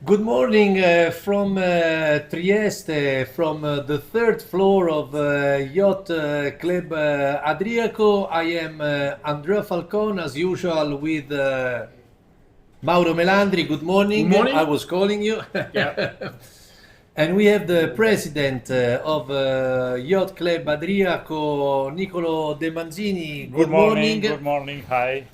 Good morning from Trieste, from the third floor of Yacht Club Adriaco. I am Andrea Falcone, as usual, with Mauro Melandri. Good morning. Good morning. I was calling you. Yeah. And we have the president of Yacht Club Adriaco, Nicolo De Manzini. Good morning. Good morning. Hi.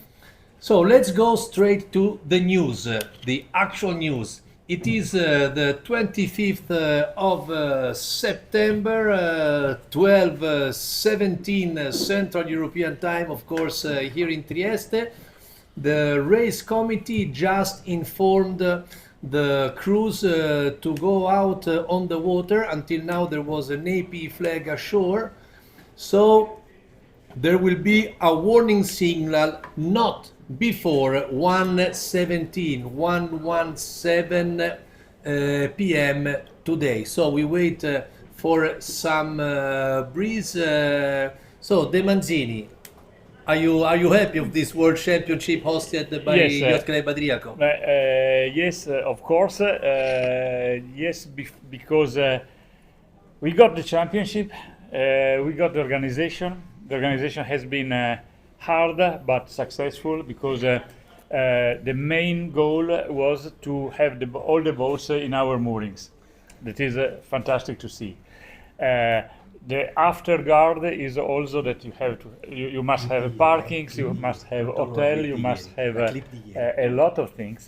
So let's go straight to the news, the actual news. It is the 25th of September, 12:17 Central European Time, of course, here in Trieste. The race committee just informed the crews to go out on the water. Until now, there was an AP flag ashore. So there will be a warning signal not before 1:17 p.m. today. So we wait for some breeze. So De Manzini, are you happy of this World Championship hosted by Yacht Club Adriaco? Yes, of course. Yes, because we got the championship. We got the organization. The organization has been hard but successful because the main goal was to have all the boats in our moorings. That is fantastic to see. The afterguard is also that you must have parkings, you must have hotel, you must have a lot of things.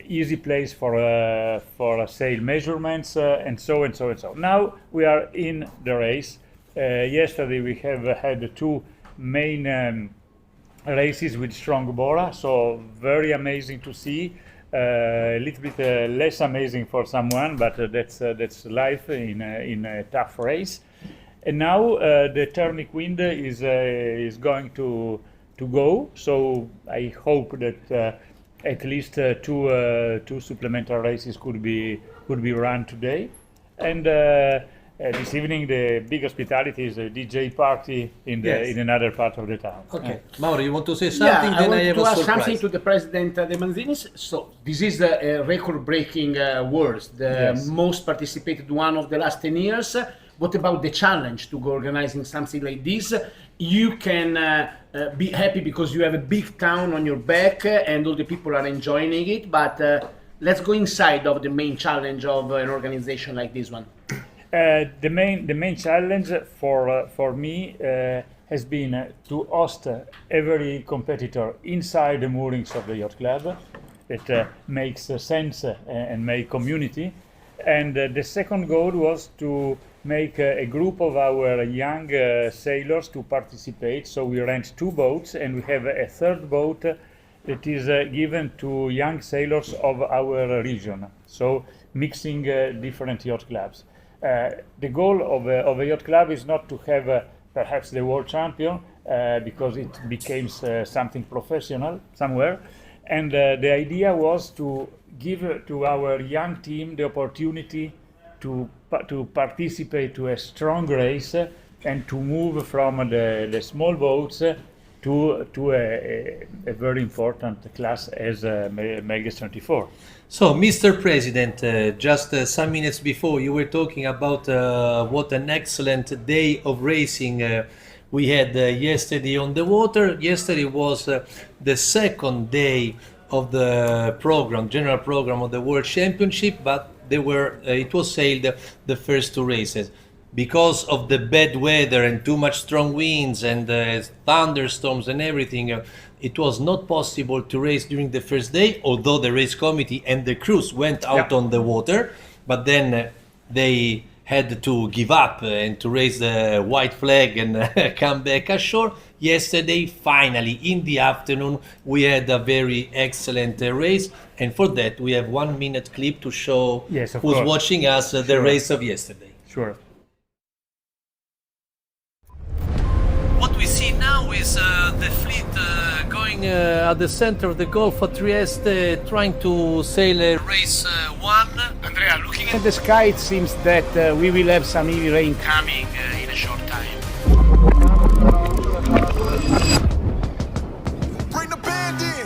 Easy place for sail measurements and so and so and so. Now we are in the race. Yesterday we have had two main races with strong bora, so very amazing to see. A little bit less amazing for someone, but that's life in a tough race. And now the turning wind is going to go. So I hope that at least two supplementary races could be run today. And this evening, the big hospitality is a DJ party in another part of the town. Okay, Mauro, you want to say something? Yeah, then I I have want to a ask surprise. something to the president De Manzini. So this is a record-breaking Worlds, the most participated one of the last 10 years. What about the challenge to go organizing something like this? You can be happy because you have a big town on your back and all the people are enjoying it. But let's go inside of the main challenge of an organization like this one. The main challenge for me has been to host every competitor inside the moorings of the yacht club. It makes sense and make community. And the second goal was to make a group of our young sailors to participate. So we rent two boats and we have a third boat that is given to young sailors of our region. So mixing different yacht clubs. The goal of a yacht club is not to have perhaps the world champion because it becomes something professional somewhere. And the idea was to give to our young team the opportunity to participate to a strong race and to move from the small boats to a very important class as Melges 24. So, Mr. President, just some minutes before you were talking about what an excellent day of racing we had yesterday on the water. Yesterday was the second day of the general program of the World Championship, but it was sailed the first two races. Because of the bad weather and too much strong winds and thunderstorms and everything, it was not possible to race during the first day, although the race committee and the crews went out on the water. But then they had to give up and to raise the white flag and come back ashore. Yesterday, finally, in the afternoon, we had a very excellent race. And for that, we have 1 minute clip to show who's watching us the race of yesterday. Sure. What we see now is the fleet going at the center of the Gulf of Trieste, trying to sail race 1. Andrea, looking at the sky, it seems that we will have some heavy rain coming in a short time. Bring the band in.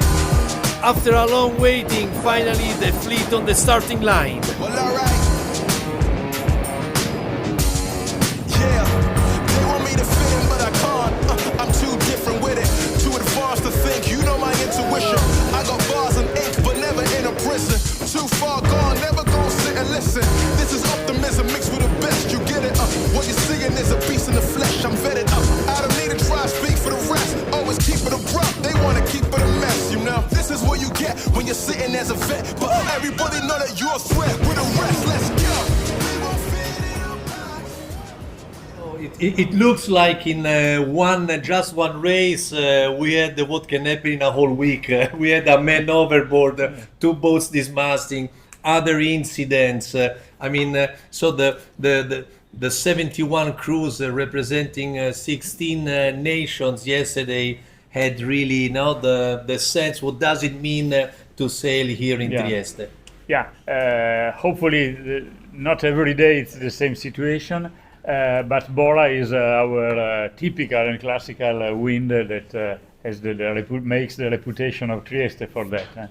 After a long waiting, finally the fleet on the starting line. Well, alright. Yeah, they want me to fit in, but I can't. I'm too different with it, too advanced to think. You know my intuition. I got bars and ink, but never in a prison. Too far gone, never gonna sit and listen. This is optimism mixed with the best. You get it? What you're seeing is a beast in the flesh. I'm vetted up. I don't need to try to speak for the rest. Always keep it abrupt. They wanna keep it a mess, you know. This is what you get when you're sitting as a vet. But everybody know that you're a threat. With the rest, let's go. It looks like in just one race we had what can happen in a whole week. We had a man overboard, two boats dismasting, other incidents. So the 71 crews representing 16 nations yesterday had really the sense. What does it mean to sail here in Trieste? Yeah, hopefully not every day it's the same situation. But Bora is our typical and classical wind that makes the reputation of Trieste for that.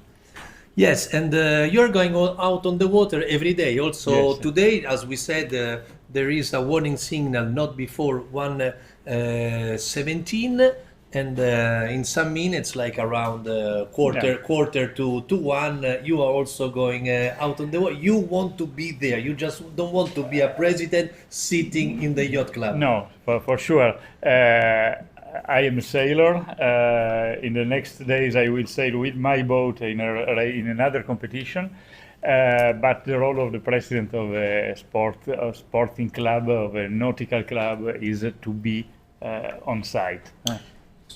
Yes, and you're going out on the water every day. Also Yes. today, as we said, there is a warning signal not before 1:17, and in some minutes, like around quarter to 1, you are also going out on the water. You want to be there. You just don't want to be a president sitting in the yacht club. No, for sure. I am a sailor. In the next days, I will sail with my boat in another competition. But the role of the president of a sporting club, of a nautical club, is to be on site.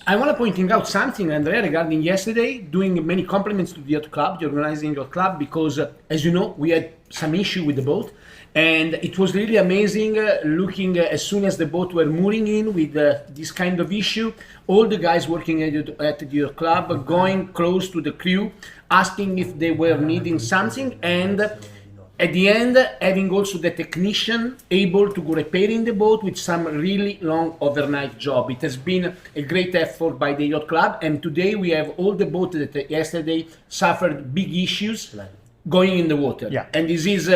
I want to pointing out something, Andrea, regarding yesterday, doing many compliments to the yacht club, the organizing yacht club, because as you know, we had some issue with the boat, and it was really amazing looking as soon as the boat were mooring in with this kind of issue, all the guys working at the yacht club going close to the crew, asking if they were needing something, and at the end, having also the technician able to go repairing the boat with some really long overnight job. It has been a great effort by the yacht club, and today we have all the boats that yesterday suffered big issues going in the water. Yeah. And this is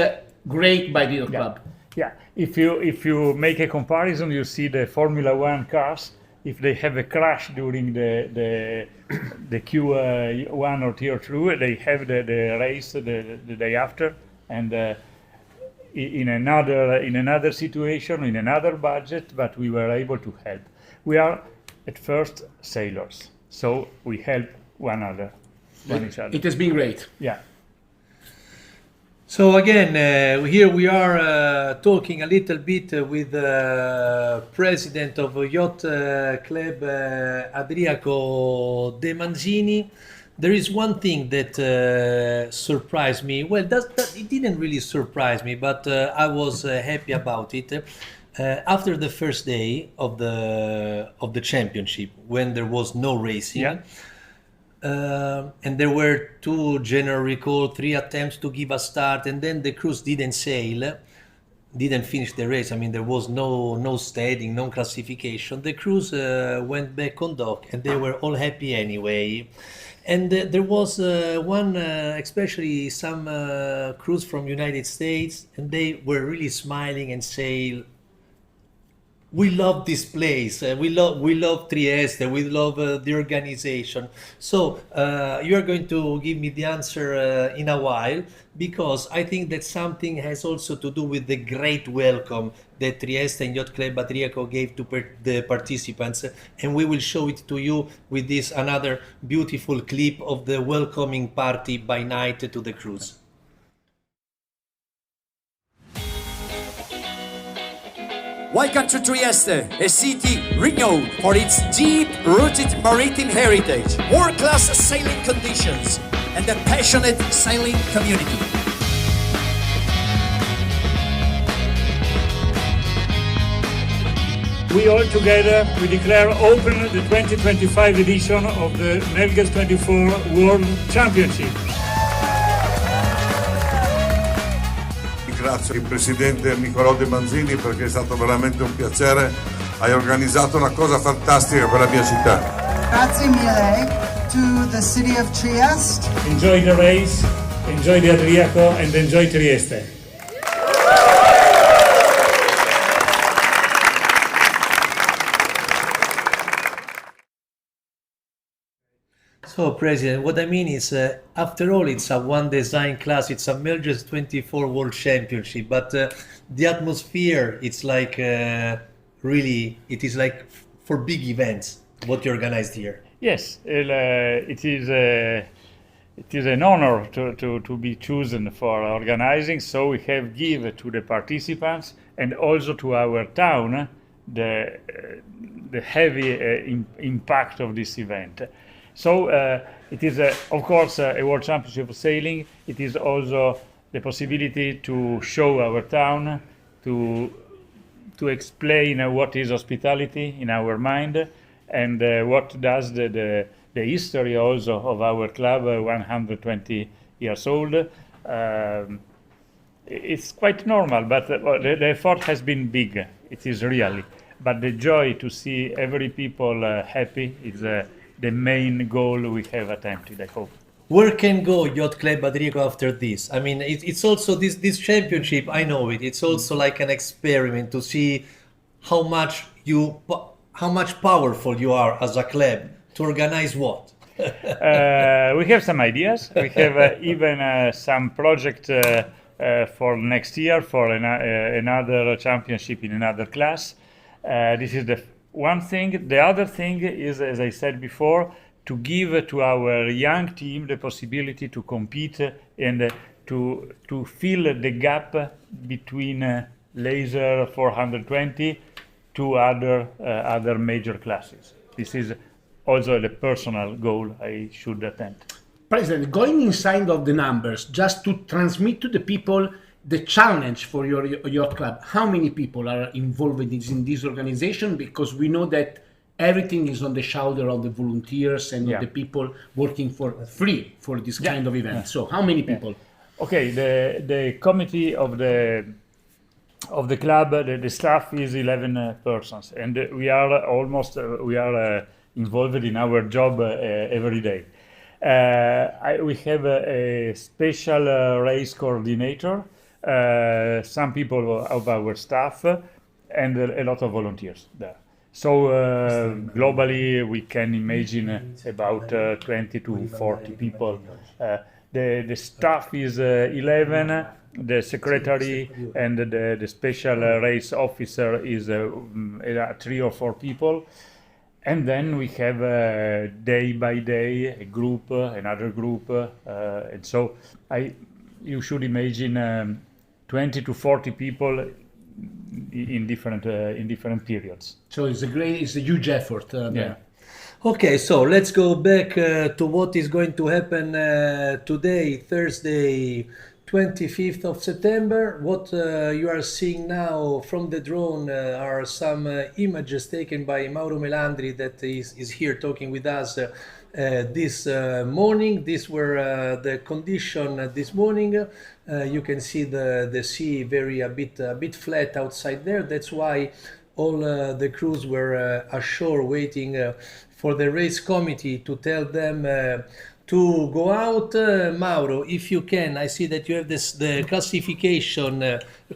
great by the yacht club. Yeah, if you make a comparison, you see the Formula One cars. If they have a crash during the Q1 or Tier 2, they have the race the day after. And in another situation, in another budget, but we were able to help. We are at first sailors, so we help one each other. It has been great. Yeah. So again, here we are talking a little bit with the president of Yacht Club Adriaco De Manzini. There is one thing that surprised me. Well, it didn't really surprise me, but I was happy about it. After the first day of the championship, when there was no racing, and there were 2 general recall, 3 attempts to give a start, and then the crews didn't sail, didn't finish the race. I mean, there was no steading, no classification. The crews went back on dock, and they were all happy anyway. And there was one, especially some crews from United States, and they were really smiling and saying, "We love this place. We love Trieste. We love the organization." So you are going to give me the answer in a while, because I think that something has also to do with the great welcome that Trieste and Yacht Club Adriaco gave to the participants, and we will show it to you with this another beautiful clip of the welcoming party by night to the cruise. Welcome to Trieste, a city renowned for its deep-rooted maritime heritage, world-class sailing conditions, and a passionate sailing community. We all together, we declare open the 2025 edition of the Melges 24 World Championship. Ringrazio il presidente Nicolò De Manzini perché è stato veramente un piacere. Hai organizzato una cosa fantastica per la mia città. Grazie mille. to the city of Trieste. Enjoy the race, enjoy the Adriaco, and enjoy Trieste. So, President, what I mean is, after all, it's a one design class, it's a Melges 24 World Championship, but the atmosphere, it's like really, it is like for big events, what you organized here. Yes, it is an honor to be chosen for organizing. So we have given to the participants and also to our town the heavy impact of this event. So it is, of course, a World Championship of Sailing. It is also the possibility to show our town, to explain what is hospitality in our mind, and what does the history also of our club, 120 years old. It's quite normal, but the effort has been big. It is really. But the joy to see every people happy is the main goal we have attempted, I hope. Where can go Yacht Club Adriaco after this? I mean, it's also this championship, I know it, it's also like an experiment to see how much powerful you are as a club to organize what? We have some ideas. We have even some project for next year for another championship in another class. This is the one thing. The other thing is, as I said before, to give to our young team the possibility to compete and to fill the gap between laser 420 to other major classes. This is also the personal goal I should attempt. President, going inside of the numbers, just to transmit to the people the challenge for your yacht club, how many people are involved in this organization? Because we know that everything is on the shoulder of the volunteers and of the people working for free for this kind of event. So how many people? Okay, the committee of the club, the staff is 11 persons, and we are involved in our job every day. We have a special race coordinator, some people of our staff, and a lot of volunteers there. So globally, we can imagine about 20 to 40 people. The staff is 11. The secretary and the special race officer is 3 or 4 people. And then we have day by day a group, another group, and so you should imagine 20 to 40 people in different periods. So it's a huge effort. Yeah. Okay, so let's go back to what is going to happen today, Thursday, 25th of September. What you are seeing now from the drone are some images taken by Mauro Melandri that is here talking with us this morning. These were the condition this morning. You can see the sea a bit flat outside there. That's why all the crews were ashore waiting for the race committee to tell them to go out. Mauro, if you can, I see that you have the classification.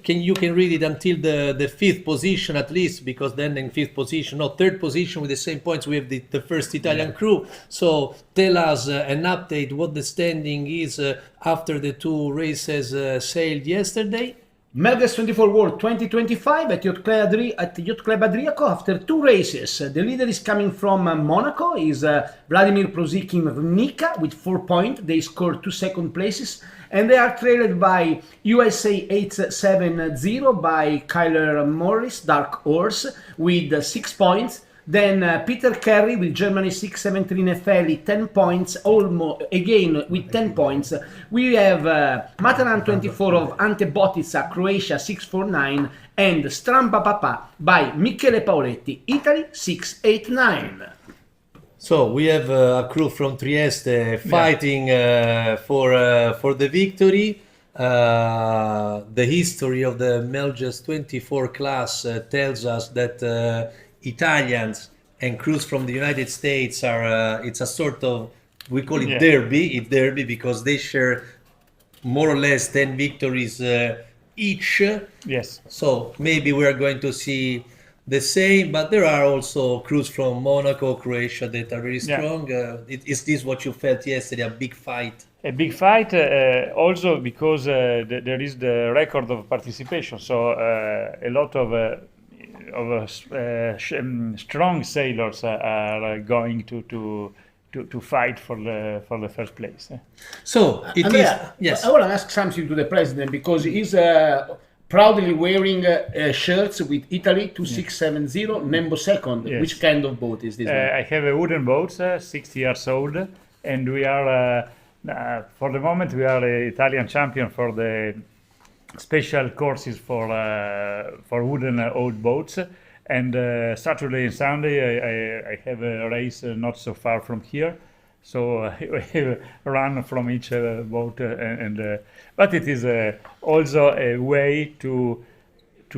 You can read it until the 5th position at least, because then in 5th position, no, 3rd position with the same points, we have the first Italian crew. So tell us an update what the standing is after the 2 races sailed yesterday. Melges 24 World 2025 at Yacht Club Adriaco after 2 races. The leader is coming from Monaco, is Vladimir Prozikin Rnika with 4 points. They scored 2 second places, and they are trailed by USA 870 by Kyler Morris, Dark Horse, with 6 points. Then Peter Carey with Germany 673 Nefelli, 10 points, almost again with 10 points. We have Mataran 24 of Ante Botica, Croatia 649, and Stramba Papa by Michele Paoletti, Italy 689. So we have a crew from Trieste fighting for the victory. The history of the Melges 24 class tells us that Italians and crews from the United States are it's a sort of we call it Yeah. derby. It's derby because they share more or less 10 victories each. Yes. So maybe we are going to see the same, but there are also crews from Monaco, Croatia that are very Yeah. strong. Is this what you felt yesterday? A big fight? A big fight, also because there is the record of participation. So a lot of strong sailors are going to fight for the first place. So it is. Andrea, Yes. I want to ask something to the president because he's proudly wearing shirts with Italy 2670 Nembo second. Yes. Which kind of boat is this one? I have a wooden boat, 60 years old, and we are, for the moment, we are the Italian champion for the special courses for wooden old boats. And Saturday and Sunday, I have a race not so far from here. So I run from each boat, but it is also a way to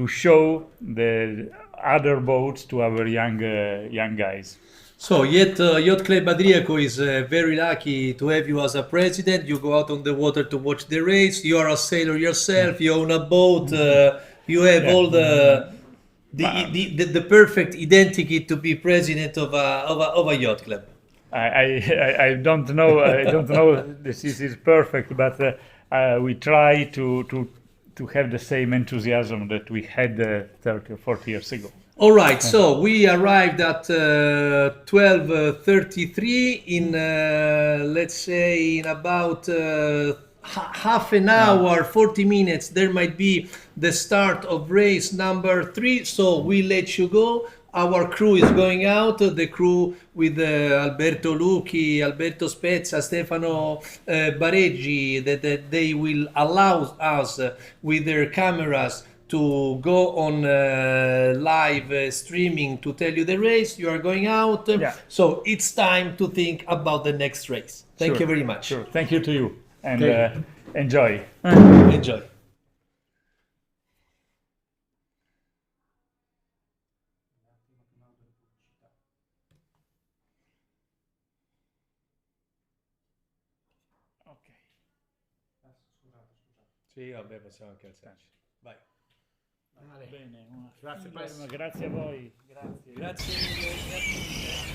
show the other boats to our young guys. So Yacht Club Adriaco is very lucky to have you as a president. You go out on the water to watch the race. You are a sailor yourself. You own a boat. You have all the perfect identity to be president of a yacht club. I don't know. I don't know. This is perfect, but we try to have the same enthusiasm that we had 30 or 40 years ago. All right, so we arrived at 12:33 in, let's say, in about half an hour, 40 minutes. There might be the start of race number 3. So we let you go. Our crew is going out. The crew with Alberto Lucchi, Alberto Spezza, Stefano Bareggi, that they will allow us with their cameras to go on live streaming to tell you the race. You are going out. Yeah. So it's time to think about the next race. Thank Sure. you very much. Sure. Thank you to you, and Thank enjoy. Enjoy. Okay. Sì, vabbè, possiamo anche alzarci. Vai. Bene. Grazie, Press. Grazie a voi. Grazie. Grazie mille. Grazie mille.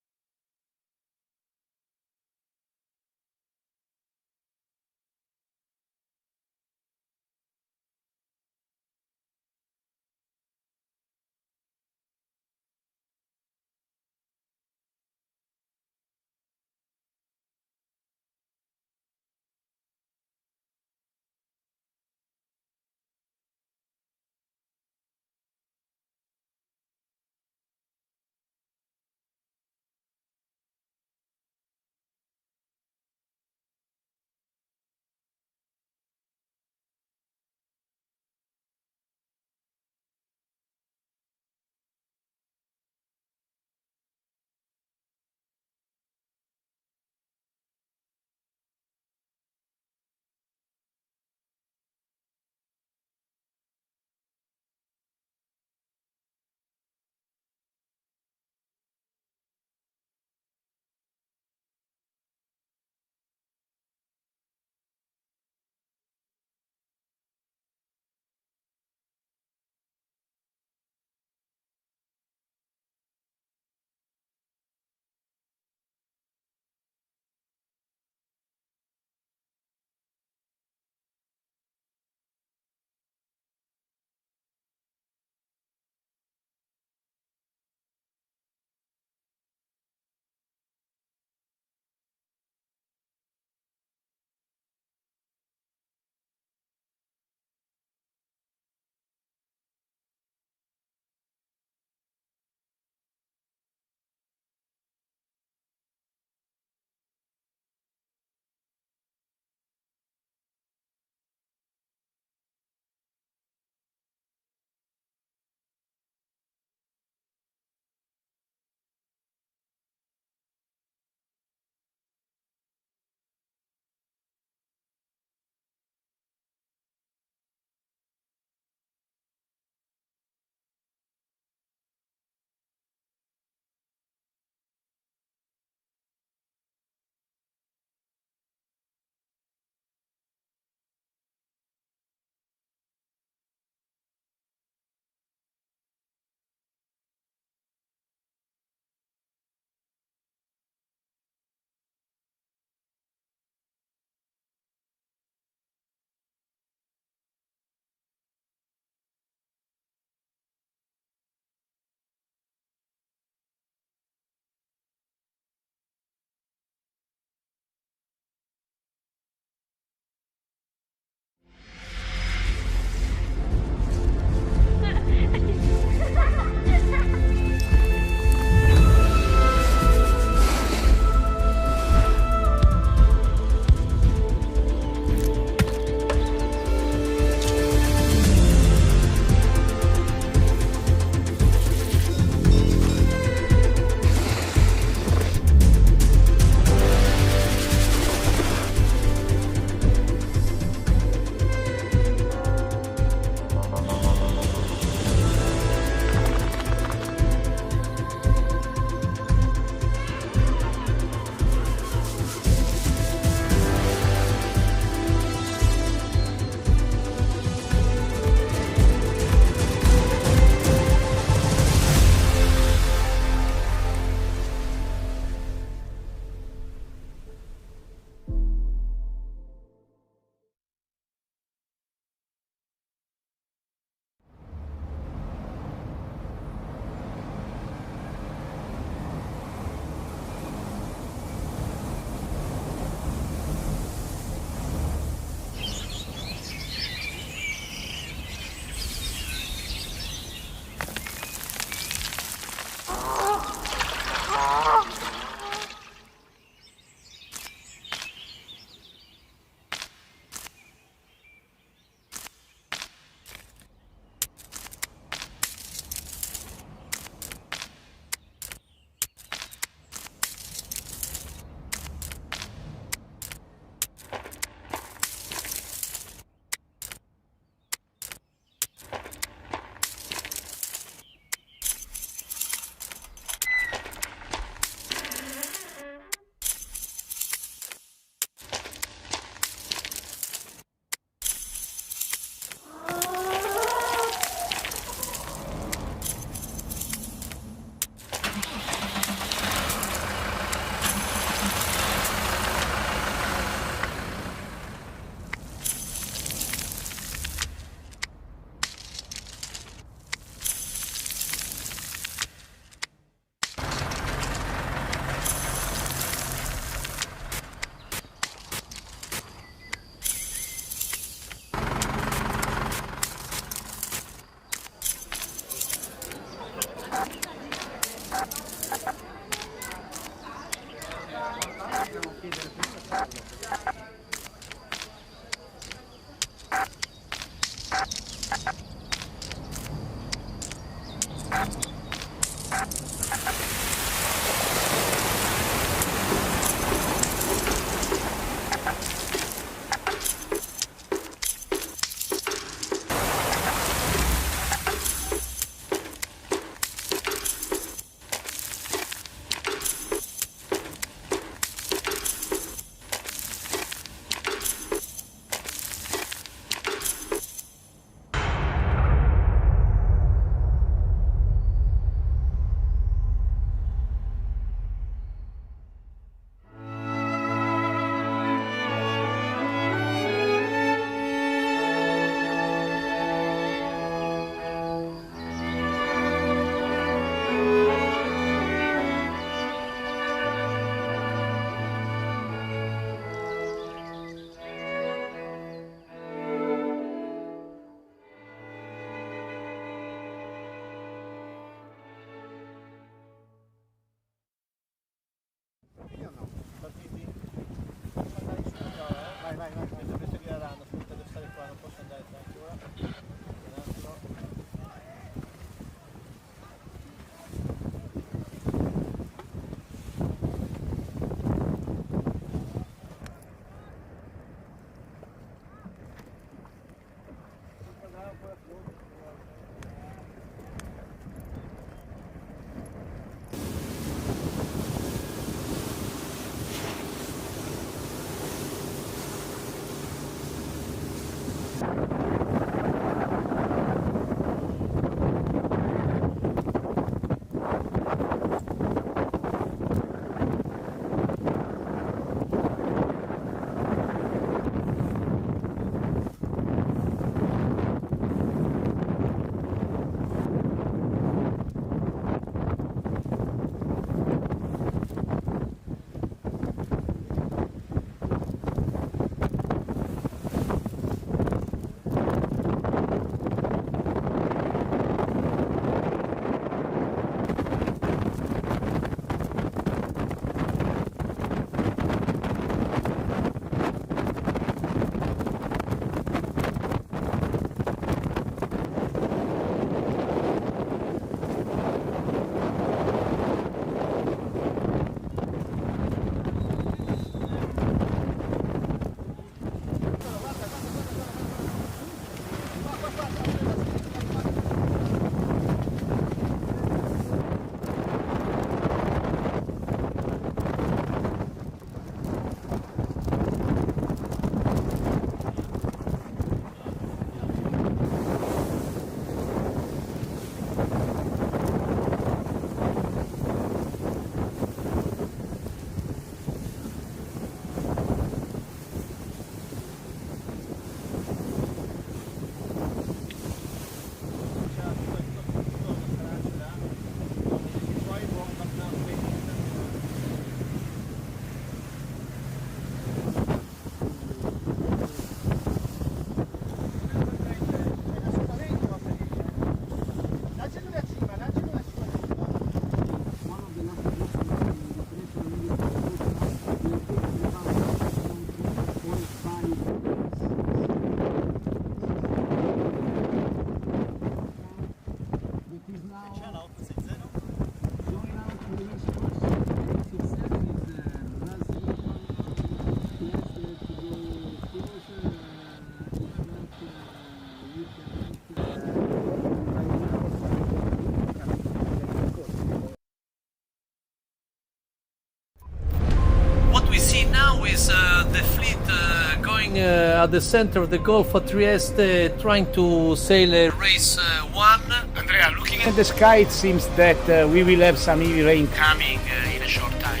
at the center of the Gulf of Trieste, trying to sail race 1. Andrea, looking at the sky, it seems that we will have some heavy rain coming in a short time.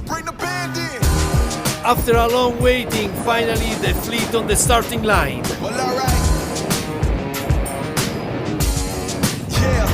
Bring the band in. After a long waiting, finally the fleet on the starting line. Well, alright. Yeah,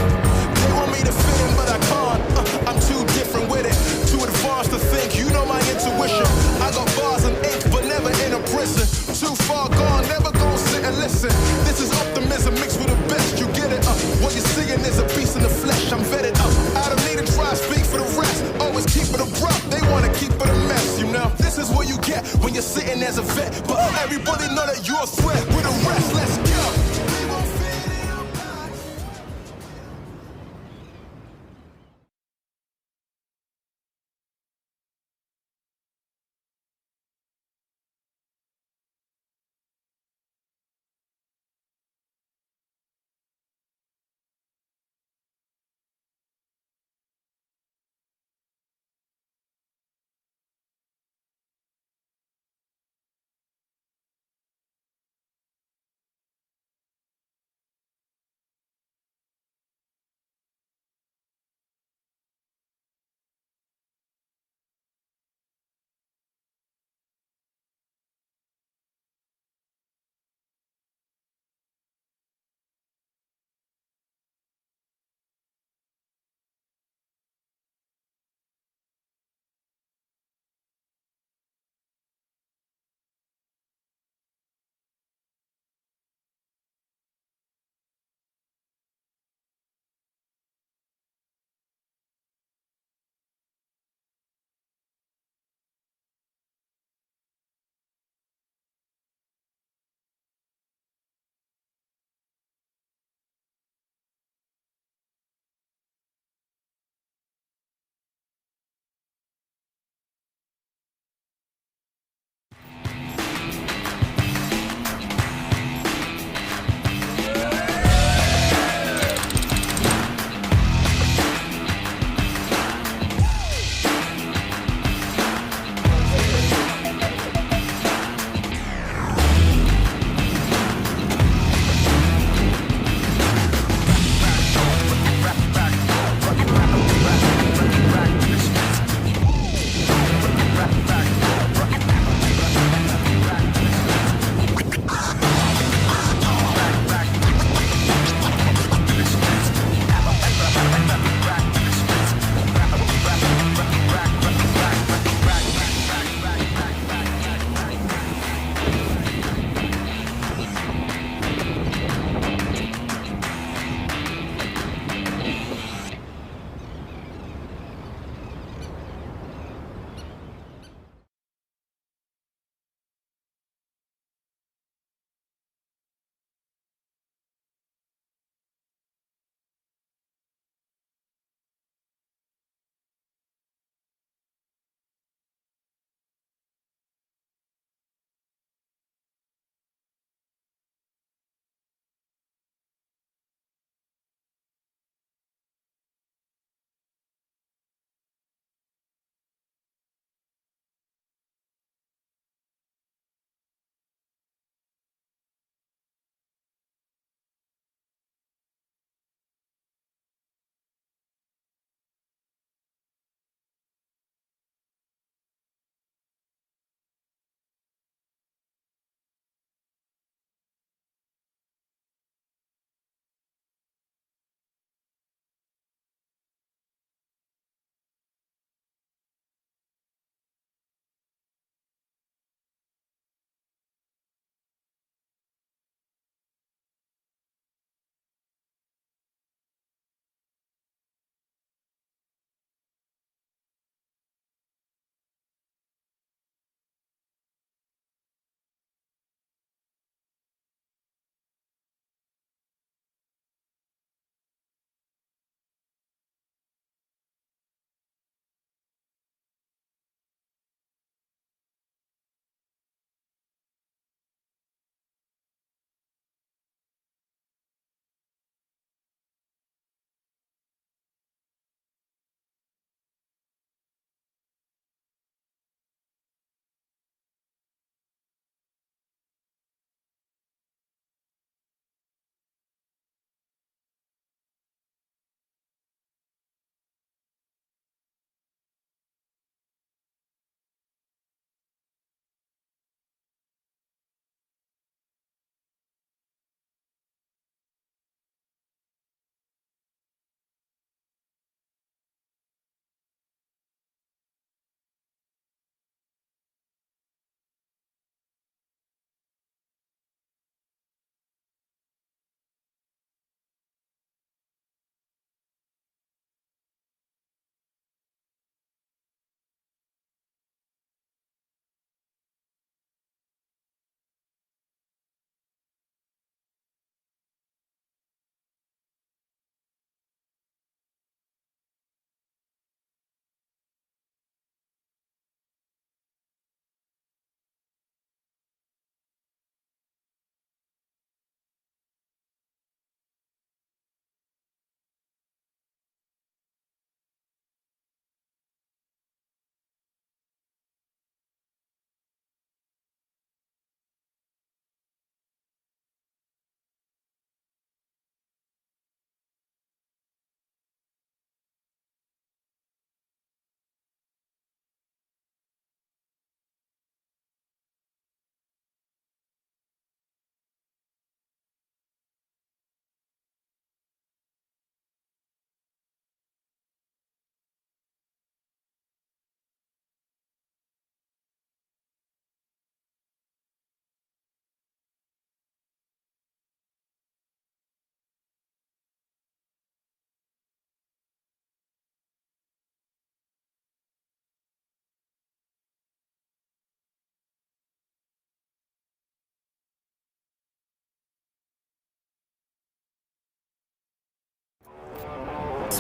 they want me to fit in, but I can't. I'm too different with it. Too advanced to think, you know my intuition. I got bars and ink, but never in a prison. Too far gone, never gonna sit and listen. This is optimism mixed with the best, you get it? What you're seeing is a beast in the flesh, I'm vetted up. I don't need to try to speak for the rest. Always keep it abrupt, they wanna keep it a mess, you know? This is what you get when you're sitting as a vet. But everybody know that you're a threat with a rest.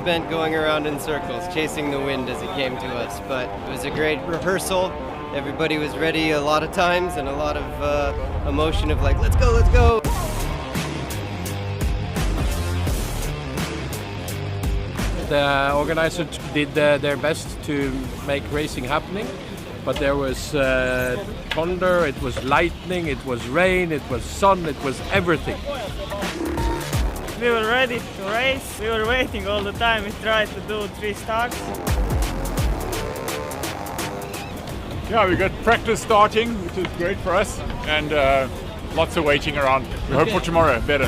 spent going around in circles, chasing the wind as it came to us. But it was a great rehearsal. Everybody was ready a lot of times, and a lot of emotion of like, let's go, let's go. The organizers did their best to make racing happening, but there was thunder, it was lightning, it was rain, it was sun, it was everything. We were ready to race, we were waiting all the time, we tried to do 3 starts. Yeah, we got practice starting, which is great for us, and lots of waiting around. We hope for tomorrow better.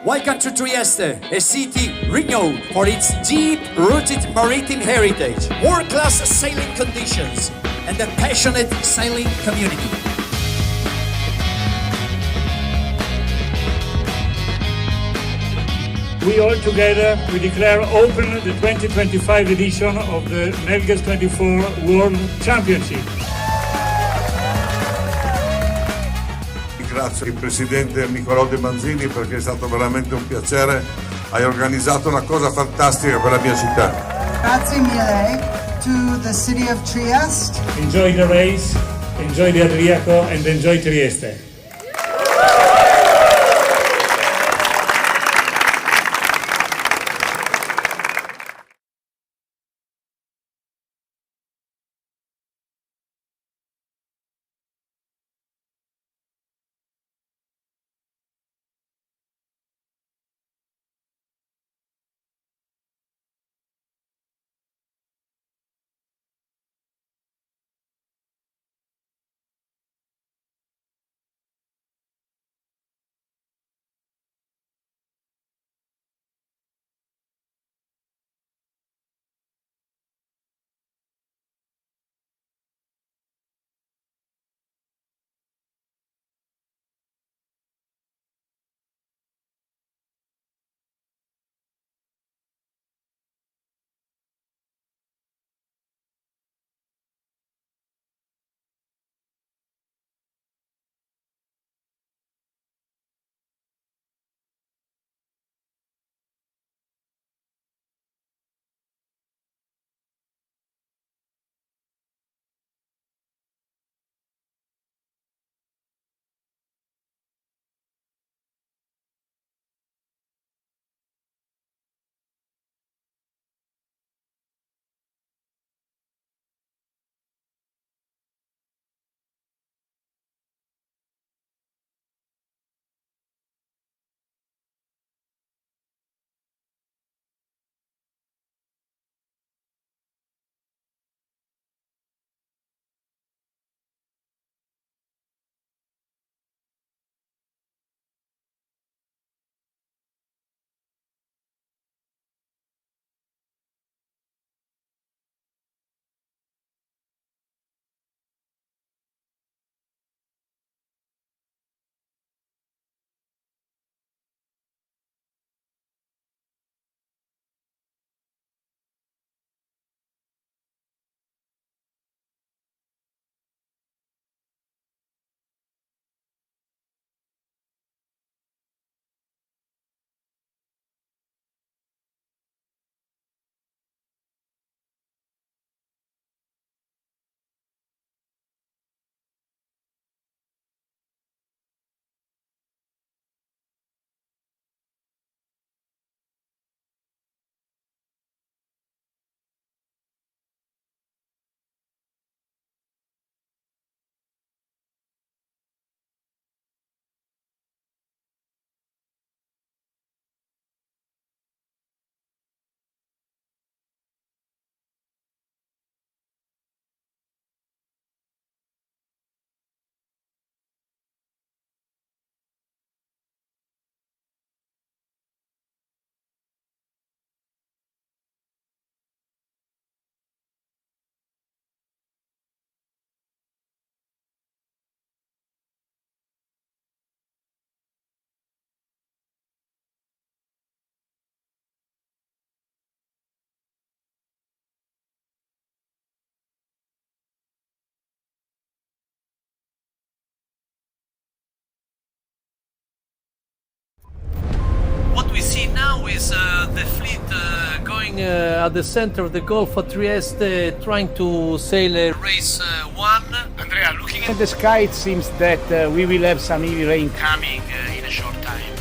Welcome to Trieste, a city renowned for its deep-rooted maritime heritage, world-class sailing conditions, and a passionate sailing community. We all together, we declare open the 2025 edition of the Melges 24 World Championship. Ringrazio il presidente Nicolò De Manzini perché è stato veramente un piacere. Hai organizzato una cosa fantastica per la mia città. Grazie mille to the city of Trieste. Enjoy the race, enjoy the Adriaco, and enjoy Trieste. the fleet going at the center of the Gulf of Trieste, trying to sail race 1. Andrea, looking at the sky, it seems that we will have some heavy rain coming in a short time.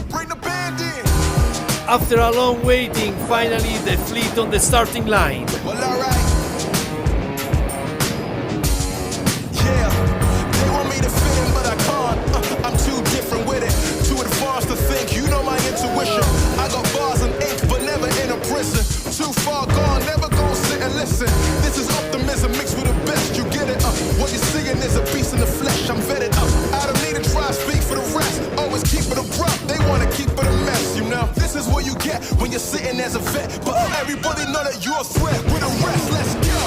Bring the band in. After a long waiting, finally the fleet on the starting line. Well, alright. Yeah, they want me to fit in, but I can't. I'm too different with it. Too advanced to think, you know my intuition. I got bars and ink, but never in a prison. Too far gone, never gonna sit and listen. This is optimism mixed with the best, you get it? What you're seeing is a beast in the flesh, I'm vetted up. I don't need to try to speak for the rest. Always keep it abrupt, they wanna keep it a mess, you know? This is what you get when you're sitting as a vet. But everybody know that you're a threat with the rest, let's go.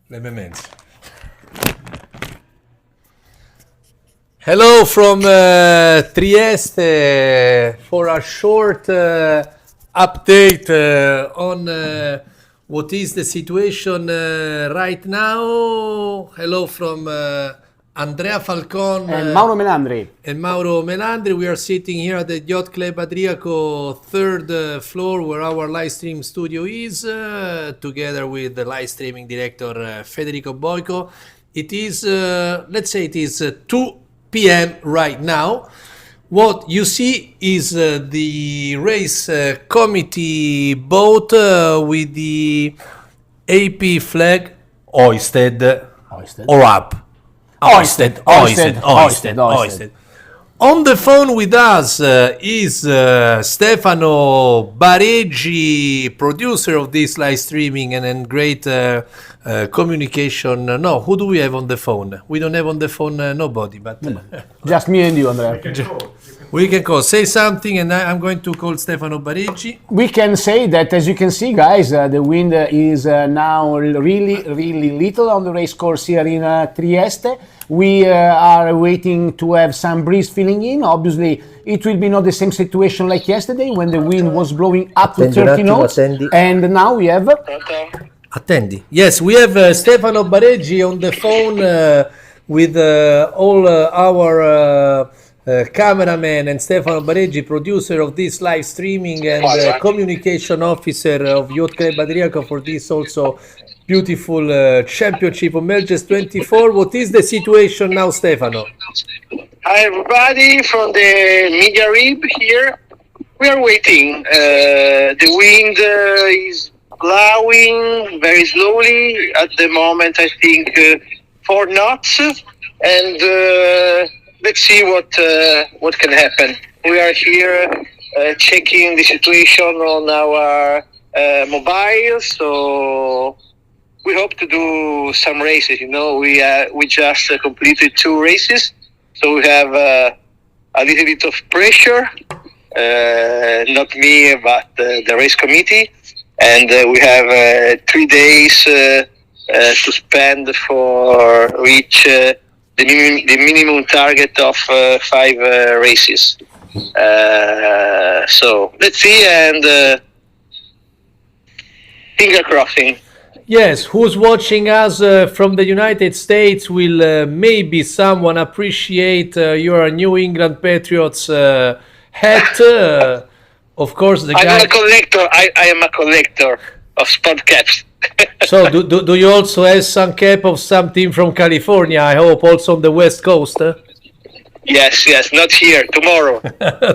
Le Memens. Hello from Trieste for a short update on what is the situation right now. Hello from Andrea Falcon And Mauro Melandri. and Mauro Melandri. We are sitting here at the Yacht Club Adriaco third floor where our live stream studio is, together with the live streaming director Federico Boico. It is, let's say it is 2 p.m. right now. What you see is the race committee boat with the AP flag hoisted or up. Hoisted. On the phone with us is Stefano Bareggi, producer of this live streaming and great communication. No, who do we have on the phone? We don't have on the phone nobody, but Just me and you, Andrea. we can call. Say something, and I'm going to call Stefano Bareggi. We can say that, as you can see, guys, the wind is now really little on the race course here in Trieste. We are waiting to have some breeze filling in. Obviously, it will be not the same situation like yesterday when the wind was blowing up to 30 knots. And now we have... Attendi. Yes, we have Stefano Bareggi on the phone with all our cameraman and Stefano Bareggi, producer of this live streaming and communication officer of Yacht Club Adriaco for this also beautiful championship of Melges 24. What is the situation now, Stefano? Hi everybody from the media rib here. We are waiting. The wind is blowing very slowly. At the moment I think 4 knots, and let's see what can happen. We are here checking the situation on our mobile, so we hope to do some races. You know, we just completed 2 races, so we have a little bit of pressure. Not me, but the race committee, and we have 3 days to spend for reach the minimum target of 5 races. So let's see, and finger crossing. Yes, who's watching us from the United States will maybe someone appreciate your New England Patriots hat. Of course, the guy... I'm a collector. I am a collector of sport caps. So do you also have some cap of some team from California? I hope also on the West Coast. Yes, not here. Tomorrow.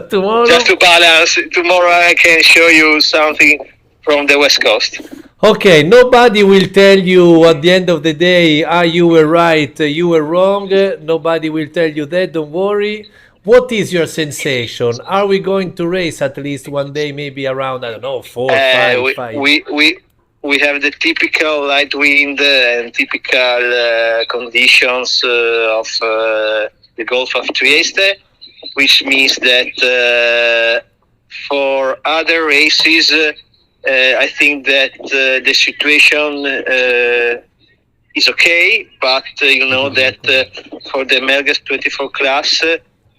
Tomorrow. Just to balance. Tomorrow I can show you something from the West Coast. Okay, nobody will tell you at the end of the day, you were right, you were wrong. Nobody will tell you that, don't worry. What is your sensation? Are we going to race at least one day, maybe around, I don't know, 4, 5, 5? We have the typical light wind and typical conditions of the Gulf of Trieste, which means that for other races, I think that the situation is okay, but you know that for the Melges 24 class,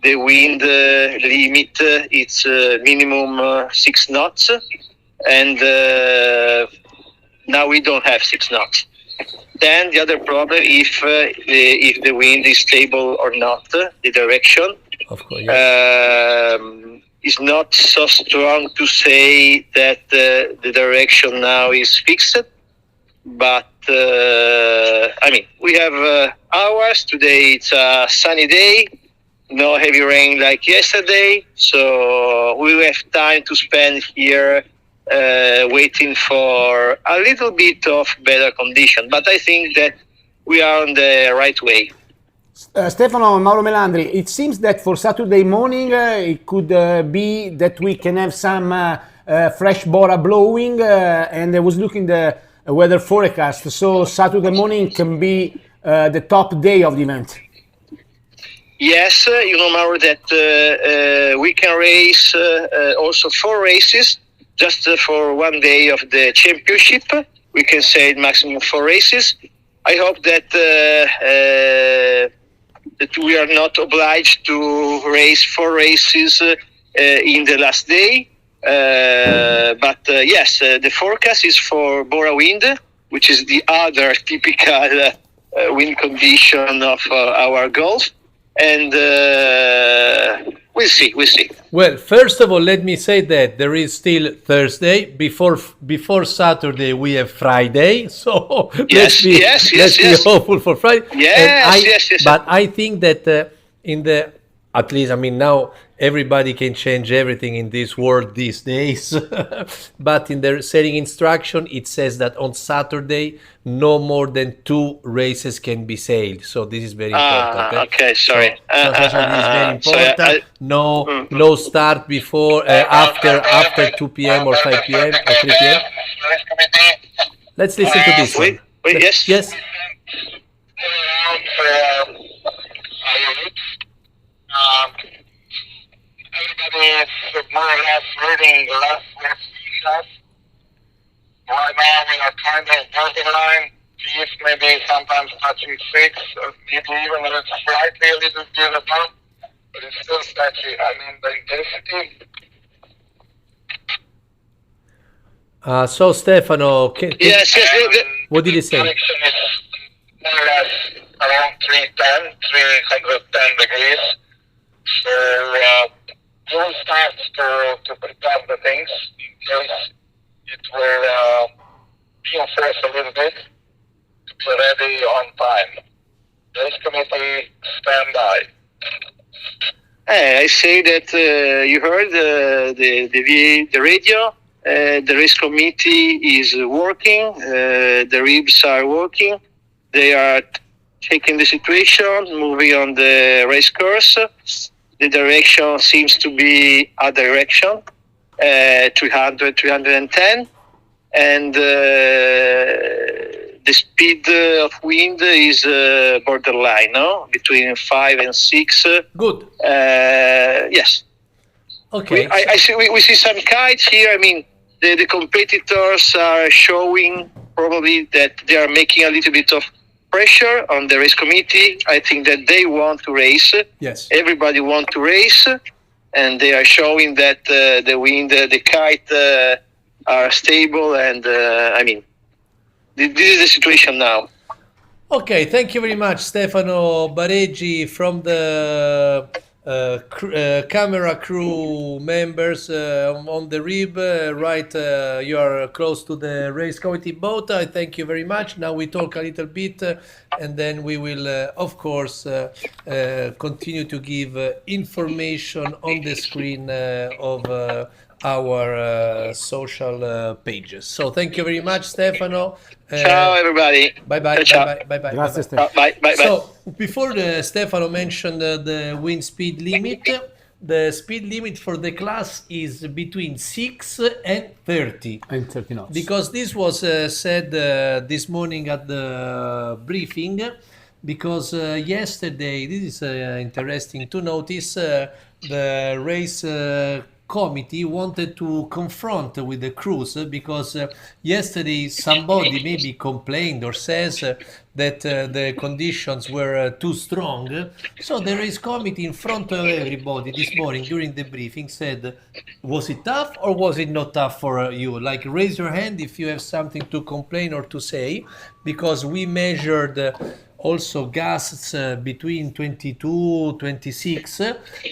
the wind limit it's minimum 6 knots, and now we don't have 6 knots. Then the other problem, if the wind is stable or not, the direction. Of course, yes. Is not so strong to say that the direction now is fixed, but I mean, we have hours. Today it's a sunny day, no heavy rain like yesterday, so we will have time to spend here waiting for a little bit of better condition, but I think that we are on the right way. Stefano, Mauro Melandri, it seems that for Saturday morning it could be that we can have some fresh bora blowing, and I was looking the weather forecast, so Saturday morning can be the top day of the event. Yes, you know, Mauro, that we can race also 4 races just for one day of the championship. We can say maximum 4 races. I hope that that we are not obliged to race 4 races in the last day. But yes, the forecast is for Bora wind, which is the other typical wind condition of our Gulf, and we'll see. Well, first of all, let me say that there is still Thursday. Before Saturday, we have Friday. So let's be hopeful for Friday. Yes. But I think that at least, I mean, now everybody can change everything in this world these days. But in the setting instruction, it says that on Saturday, no more than 2 races can be sailed. So this is very important. Okay, sorry. So this is very important. No start before, after 2 p.m. or 5 p.m. or 3 p.m. Let's listen to this one. Yes. Everybody is more or less reading the last shots. Right now we are kind of borderline. Chief maybe sometimes touching 6, or maybe even a little slightly a little bit above, but it's still sketchy. I mean the intensity. So Stefano, yes. What did he say? Connection is more or less around 310 degrees. So we'll start to prepare the things in case it will reinforce a little bit to be ready on time. Race committee, stand by. I say that you heard the radio. The race committee is working. The ribs are working. They are taking the situation, moving on the race course. The direction seems to be a direction, 300, 310. And the speed of wind is borderline, no? Between 5 and 6. Good. Yes. Okay. We see some kites here. I mean, the competitors are showing probably that they are making a little bit of pressure on the race committee. I think that they want to race. Yes. Everybody wants to race, and they are showing that the wind, the kite are stable, and I mean, this is the situation now. Okay, thank you very much, Stefano Bareggi, from the camera crew members on the rib. You are close to the race committee boat. I thank you very much. Now we talk a little bit, and then we will, of course, continue to give information on the screen of our social pages. So thank you very much, Stefano. Ciao, everybody. Bye. Grazie, Stefano. Bye. So before Stefano mentioned the wind speed limit, the speed limit for the class is between 6 and 30. And 30 knots. Because this was said this morning at the briefing, because yesterday, this is interesting to notice, the race committee wanted to confront with the crews because yesterday somebody maybe complained or says that the conditions were too strong. So the race committee in front of everybody this morning during the briefing said, was it tough or was it not tough for you? Like, raise your hand if you have something to complain or to say, because we measured also gusts between 22, 26,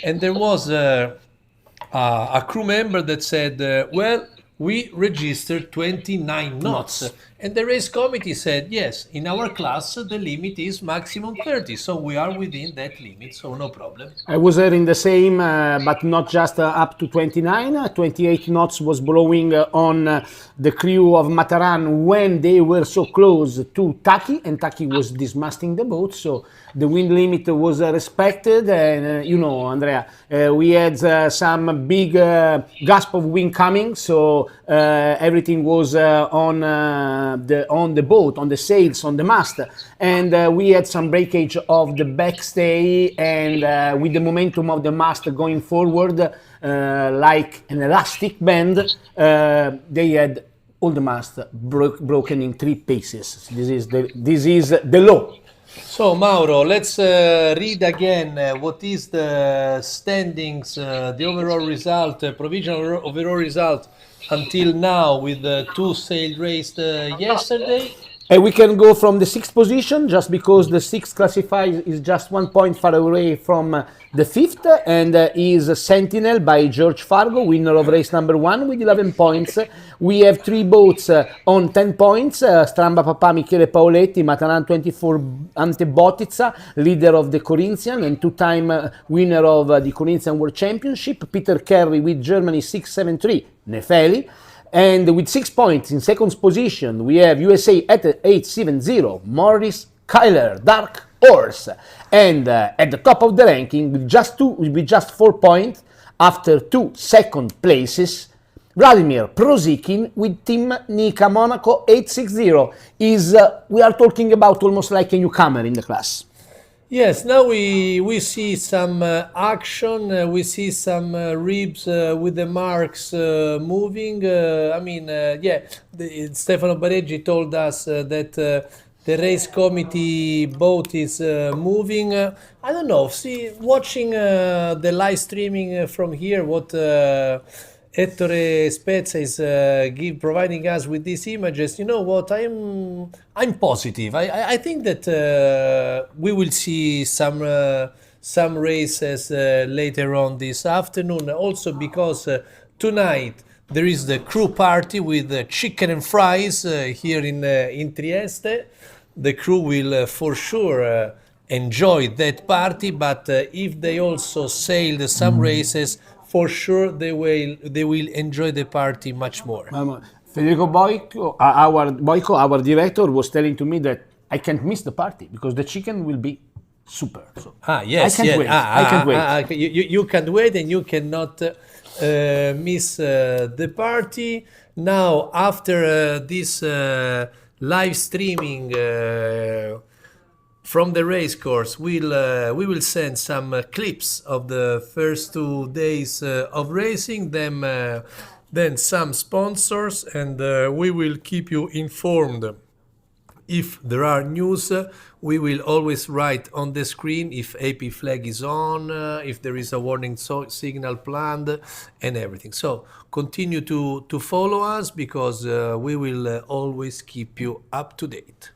and there was a crew member that said, well, we registered 29 knots. And the race committee said, yes, in our class, the limit is maximum 30. So we are within that limit, so no problem. I was hearing the same, but not just up to 29. 28 knots was blowing on the crew of Mataran when they were so close to Taki, and Taki was dismasting the boat. So the wind limit was respected. And, you know, Andrea, we had some big gust of wind coming. So everything was on the boat, on the sails, on the mast, and we had some breakage of the backstay, and with the momentum of the mast going forward, like an elastic band, they had all the masts broken in 3 pieces. This is the law. So Mauro, let's read again what is the standings, the overall result, provisional overall result until now with the 2 sail raced yesterday. And we can go from the 6th position just because the 6th classified is just 1 point far away from the 5th, and is Sentinel by George Fargo, winner of race number 1 with 11 points. We have 3 boats on 10 points, Stramba Papà, Michele Paoletti, Mataran 24, Ante Bottiza, leader of the Corinthian and 2-time winner of the Corinthian World Championship, Peter Kerry with Germany 673, Nefeli. And with 6 points in 2nd position, we have USA at 870, Morris Kyler, Dark Horse. And at the top of the ranking, with just 4 points, after 2 second places, Vladimir Prozikin with Team Nika Monaco 860. We are talking about almost like a newcomer in the class. Yes, now we see some action, we see some ribs with the marks moving. Stefano Bareggi told us that the race committee boat is moving. I don't know, watching the live streaming from here, what Ettore Spezza is providing us with these images. You know what? I'm positive. I think that we will see some races later on this afternoon. Also because tonight there is the crew party with chicken and fries here in Trieste. The crew will for sure enjoy that party. But if they also sailed some races, for sure they will enjoy the party much more. Federico Boico, our director, was telling to me that I can't miss the party because the chicken will be super. So Yes, I can't wait. I can't wait. You can't wait, and you cannot miss the party. Now, after this live streaming from the race course, we will send some clips of the first 2 days of racing, then some sponsors, and we will keep you informed. If there are news, we will always write on the screen if AP flag is on, if there is a warning signal planned, and everything. So continue to follow us, because we will always keep you up to date.